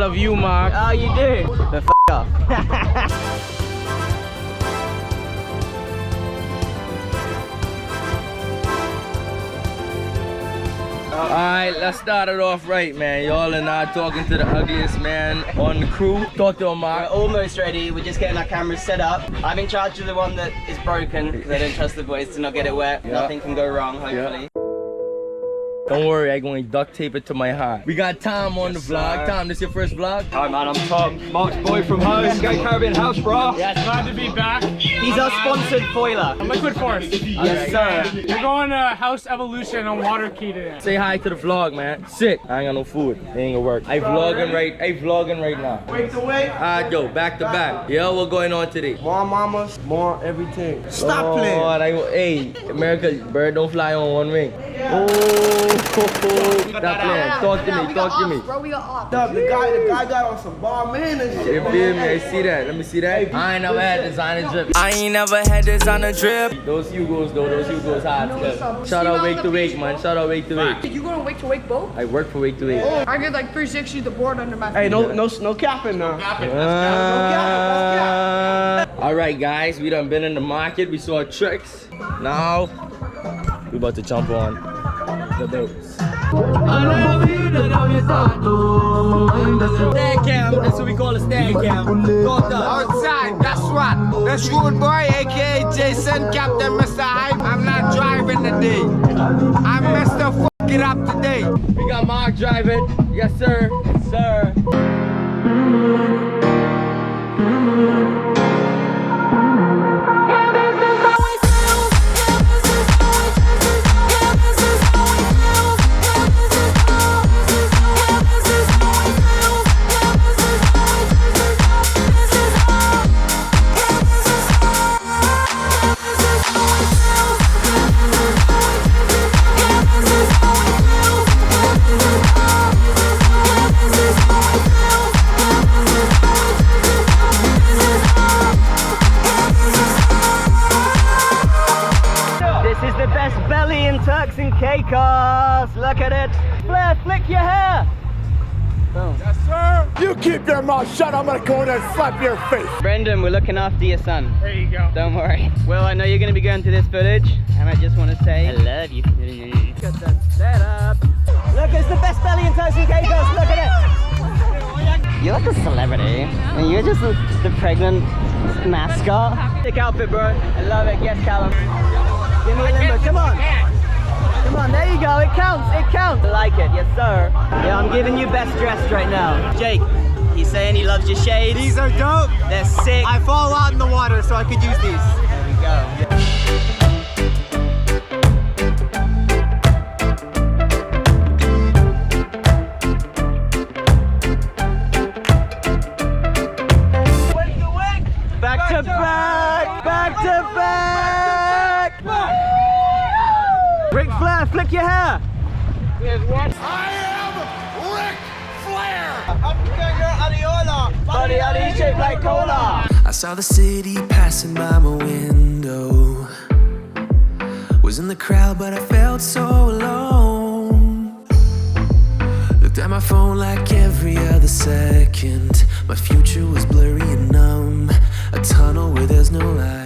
love you, Mark. Oh, you do? Then f off. Alright, let's start it off right, man. Y'all are not talking to the ugliest man on the crew. Talk to him, Mark. We're almost ready. We're just getting our cameras set up. I'm in charge of the one that is broken because I don't trust the boys to not get it wet. Yeah. Nothing can go wrong, hopefully. Yeah. Don't worry, I'm going to duct tape it to my heart. We got Tom on the vlog. Tom, this your first vlog? Hi man, I'm Tom, Mark's boy from home. Go Caribbean House, bro. Yeah, it's glad to be back. He's our sponsored foiler. Liquid Force. Yes, sir. We're going to House Evolution on Water Key today. Say hi to the vlog, man. Sick. I ain't got no food. It ain't gonna work. I vlogging right now. Wait to wait. Alright, yo, back to back. Yo, what's going on today? More mamas, more everything. Stop playing. Hey, America, bird don't fly on one wing. Oh, stop playing. Talk to me. Bro, we got off. The guy got on some bar man and shit. You feel me? I see that. Let me see that. I ain't never had designer drip. Those Hugos though, those Hugos hot. Shout out Wake to Wake, man. Shout out Wake to Wake. You going to Wake to Wake boat? I work for Wake to Wake. I get like 360 the board under my feet. Hey, no capping now. Alright guys, we done been in the market. We saw tricks. Now we about to jump on the boats. Stand cam, that's what we call a stand cam. Outside, that's what. That's Rude Boy, aka Jason, Captain Mr. Hype. I'm not driving today. I'm Mr. Fuck It Up today. We got Mark driving. Yes, sir. Yes, sir. Turks and Caicos, look at it. Flair, flick your hair. Boom. Yes, sir. You keep your mouth shut. I'm gonna go in there and slap your face. Brendan, we're looking after your son. There you go. Don't worry. Well, I know you're gonna be going to this footage, and I just want to say I love you. Got that set up. Look, it's the best belly in Turks and Caicos. Look at it. You're like a celebrity. And you're just the pregnant mascot. Sick outfit, bro. I love it. Yes, Callum. Give me a limbo. Come on. Come on, there you go. It counts. It counts. I like it. Yes, sir. Yeah, I'm giving you best dressed right now. Jake, he's saying he loves your shades. These are dope. They're sick. I fall out in the water, so I could use these. There we go. Back to back! Back to back! Ric Flair, flick your hair! Here's one. I am Ric Flair! Body shaped like cola! I saw the city passing by my window. Was in the crowd, but I felt so alone. Looked at my phone like every other second. My future was blurry and numb. A tunnel where there's no light.